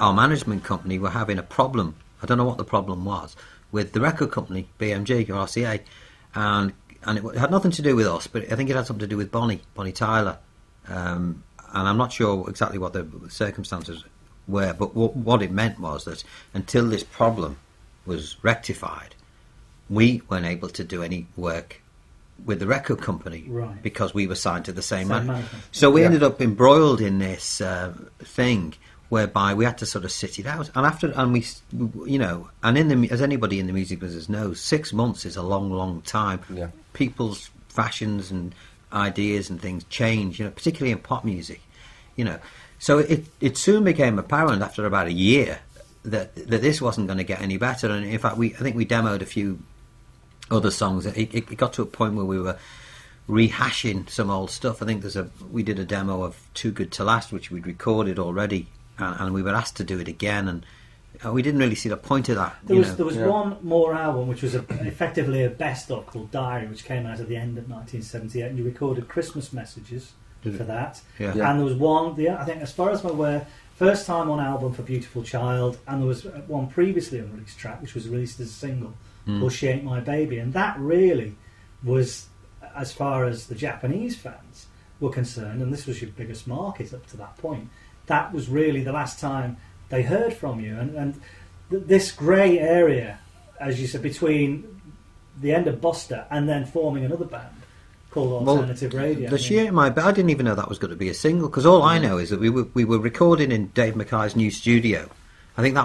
our management company were having a problem. I don't know what the problem was with the record company, BMG or RCA, and it had nothing to do with us, but I think it had something to do with Bonnie Tyler, and I'm not sure exactly what the circumstances were, but what it meant was that until this problem was rectified, we weren't able to do any work with the record company, right, because we were signed to the same management. So we ended up embroiled in this thing whereby we had to sort of sit it out. And we, you know, and as anybody in the music business knows, 6 months is a long, long time. Yeah. People's fashions and ideas and things change, you know, particularly in pop music, you know. So it soon became apparent after about a year that this wasn't going to get any better. And in fact, I think we demoed a few other songs. It got to a point where we were rehashing some old stuff. I think we did a demo of Too Good to Last, which we'd recorded already, and we were asked to do it again, and we didn't really see the point of that. There was one more album which was effectively a best of called Diary, which came out at the end of 1978, and you recorded Christmas messages for that. Yeah. And there was one, I think, as far as I'm aware, first time on album for Beautiful Child, and there was one previously unreleased track which was released as a single called She Ain't My Baby, and that really was, as far as the Japanese fans were concerned, and this was your biggest market up to that point, that was really the last time they heard from you. And this grey area, as you said, between the end of Buster and then forming another band called Alternative Radio. The She Ain't My Baby, I didn't even know that was going to be a single, because all I know is that we were recording in Dave Mackay's new studio. I think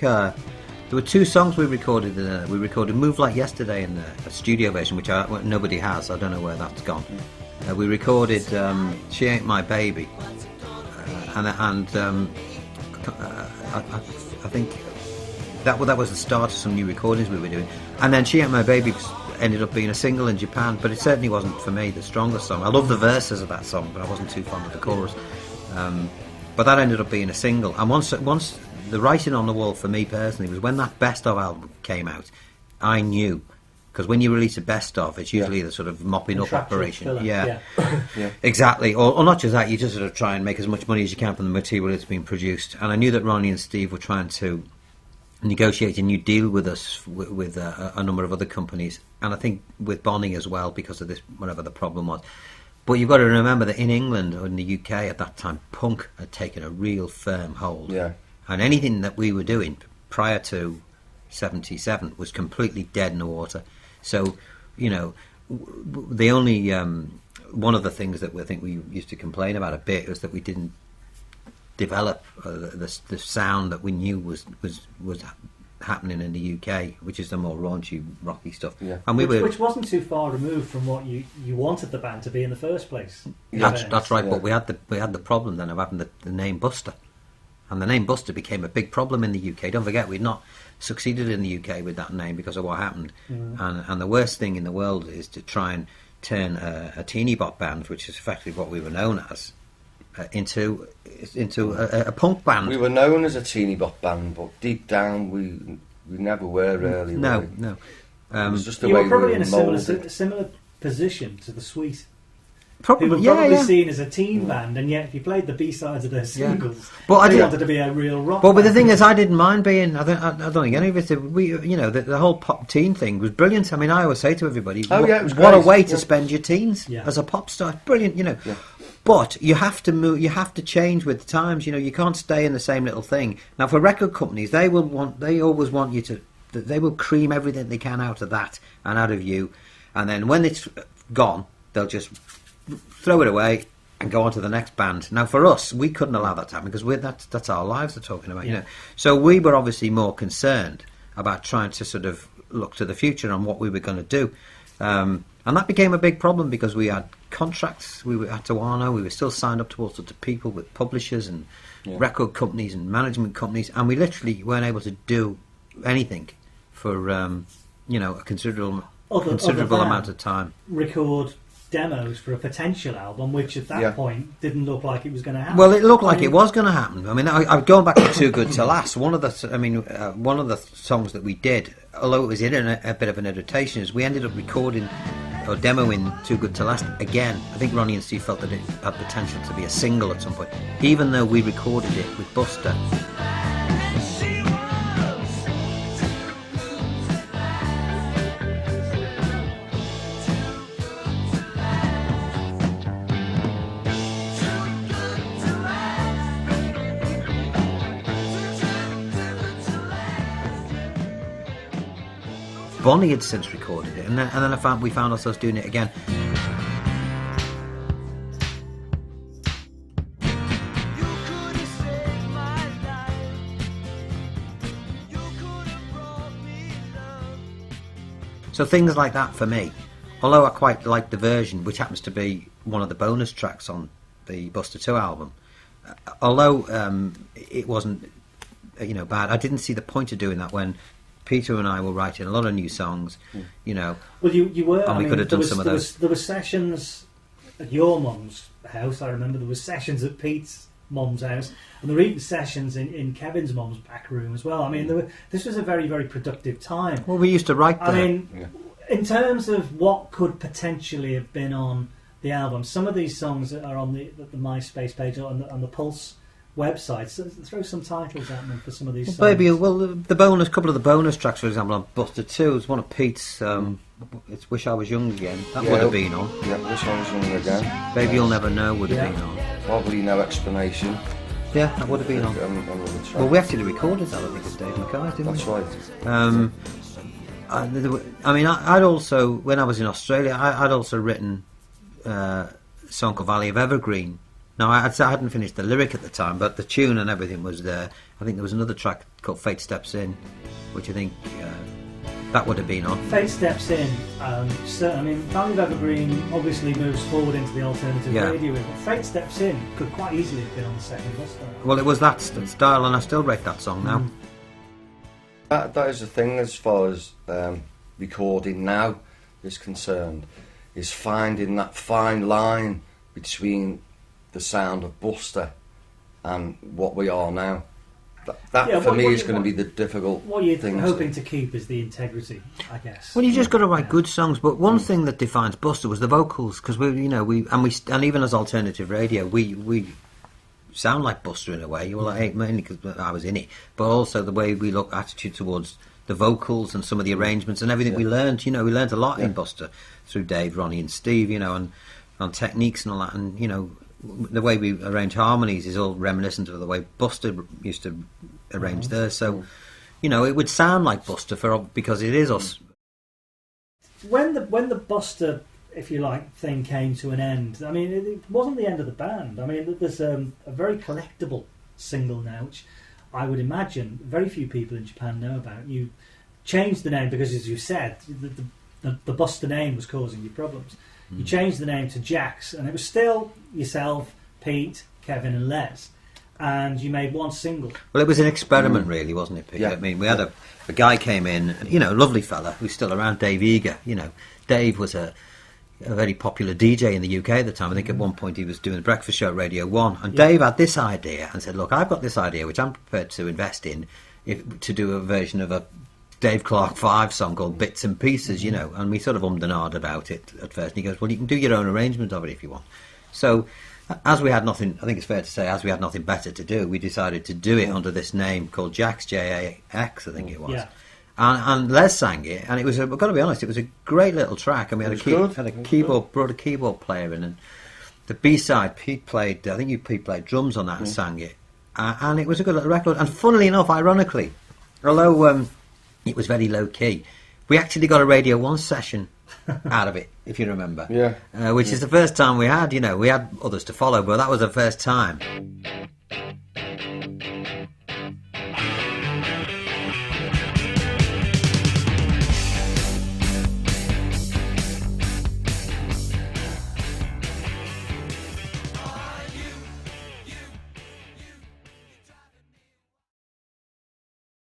there were 2 songs we recorded. We recorded Move Like Yesterday in a studio version, which nobody has. I don't know where that's gone. We recorded She Ain't My Baby, and I think that was the start of some new recordings we were doing. And then She Ain't My Baby ended up being a single in Japan, but it certainly wasn't for me the strongest song. I love the verses of that song, but I wasn't too fond of the chorus. But that ended up being a single. And once the writing on the wall for me personally was when that Best Of album came out. I knew, because when you release a Best Of, it's usually the sort of mopping up operation. Yeah. Exactly. Or not just that, you just sort of try and make as much money as you can from the material that's been produced. And I knew that Ronnie and Steve were trying to negotiate a new deal with us with a number of other companies, and I think with Bonnie as well, because of this, whatever the problem was. But you've got to remember that in England or in the UK at that time, punk had taken a real firm hold. Yeah. And anything that we were doing prior to 77 was completely dead in the water. So, you know, the only one of the things that I think we used to complain about a bit was that we didn't develop the sound that we knew was happening in the UK, which is the more raunchy, rocky stuff. Yeah. And which wasn't too far removed from what you wanted the band to be in the first place. That's right. Yeah. But we had the problem then of having the name Buster. And the name Buster became a big problem in the UK. Don't forget, we'd not succeeded in the UK with that name because of what happened. And the worst thing in the world is to try and turn a teeny bop band, which is effectively what we were known as, into a punk band. We were known as a teeny bop band, but deep down we never were really. No. It was just the you way were probably we in were a similar position to the Sweet. Probably, who were probably seen as a teen band, and yet if you played the B-sides of their singles, but they wanted to be a real rock but band. The thing is, I didn't mind being. I don't think any of it. The whole pop teen thing was brilliant. I mean, I always say to everybody, it was what a great. way to spend your teens as a pop star. Brilliant, you know. Yeah. But you have to move. You have to change with the times. You know, you can't stay in the same little thing. Now, for record companies, they always want you to. They will cream everything they can out of that and out of you, and then when it's gone, they'll just throw it away and go on to the next band. Now, for us, we couldn't allow that to happen because that's our lives they're talking about, you know. So we were obviously more concerned about trying to sort of look to the future and what we were going to do. And that became a big problem because we had contracts. We were at Tawano. We were still signed up to all sorts of people with publishers and record companies and management companies, and we literally weren't able to do anything for a considerable amount of time. Record demos for a potential album, which at that point didn't look like it was going to happen. Well, it looked like it was going to happen. I mean, I'm going back to Too Good to Last. One of the songs that we did, although it was in a bit of an irritation, is we ended up recording or demoing Too Good to Last again. I think Ronnie and Steve felt that it had potential to be a single at some point, even though we recorded it with Buster. Bonnie had since recorded it, and then we found ourselves doing it again. So things like that for me, although I quite like the version, which happens to be one of the bonus tracks on the Buster 2 album, although it wasn't bad, I didn't see the point of doing that when Peter and I were writing a lot of new songs, Well, you were. And we could have done some of those. There were sessions at your mum's house. I remember there were sessions at Pete's mum's house, and there were even sessions in Kevin's mum's back room as well. I mean, this was a very, very productive time. Well, we used to write there. I mean, in terms of what could potentially have been on the album, some of these songs that are on the MySpace page or on the Pulse website, so throw some titles at me for some of these songs. Maybe, the couple of the bonus tracks, for example, on Buster 2 was one of Pete's. It's Wish I Was Young Again. That would have been on. Yeah, Wish I Was Young Again. Baby You'll Never Know would have been on. Probably No Explanation. Yeah, that would have been on. Well, we actually recorded that, I think, with Dave Mackay, didn't we? That's right. I mean, I'd also, when I was in Australia, I'd also written a song called Valley of Evergreen. Now, I hadn't finished the lyric at the time, but the tune and everything was there. I think there was another track called Fate Steps In, which I think that would have been on. Fate Steps In. So, I mean, Valley of Evergreen obviously moves forward into the alternative radio, but Fate Steps In could quite easily have been on the second Buster. Well, it was that style, and I still rate that song now. That is the thing as far as recording now is concerned, is finding that fine line between the sound of Buster and what we are now. That for me is going to be the difficult what you're thing. hoping to keep is the integrity, I guess. Well, you just got to write good songs. But one thing that defines Buster was the vocals, because we even as alternative radio, we sound like Buster in a way. Well, mainly because I was in it, but also the way we look, attitude towards the vocals and some of the arrangements and everything we learned. We learned a lot in Buster through Dave, Ronnie, and Steve. And on techniques and all that, and the way we arrange harmonies is all reminiscent of the way Buster used to arrange theirs. So, it would sound like Buster because it is us. When the Buster, if you like, thing came to an end, I mean, it wasn't the end of the band. I mean, there's a very collectible single now, which I would imagine very few people in Japan know about. You changed the name because, as you said, the Buster name was causing you problems. You changed the name to Jax, and it was still yourself, Pete, Kevin, and Les, and you made one single. Well, it was an experiment, really, wasn't it, Pete? Yeah. I mean, we had a guy came in, lovely fella, who's still around, Dave Eager. Dave was a very popular DJ in the UK at the time. I think at one point he was doing a breakfast show at Radio 1, and Dave had this idea and said, look, I've got this idea which I'm prepared to invest in, to do a version of a Dave Clark 5 song called Bits and Pieces, and we sort of ummed and ahed about it at first, and he goes, well, you can do your own arrangement of it if you want. So, as we had nothing, I think it's fair to say, as we had nothing better to do, we decided to do it under this name called Jax, J-A-X, I think it was. Yeah. And Les sang it, and it was, I've got to be honest, it was a great little track. I mean, brought a keyboard player in, and the B-side, Pete played drums on that and sang it, and it was a good little record. And funnily enough, ironically, although it was very low key, we actually got a Radio 1 session out of it, if you remember. Yeah. Which is the first time we had, we had others to follow, but that was the first time.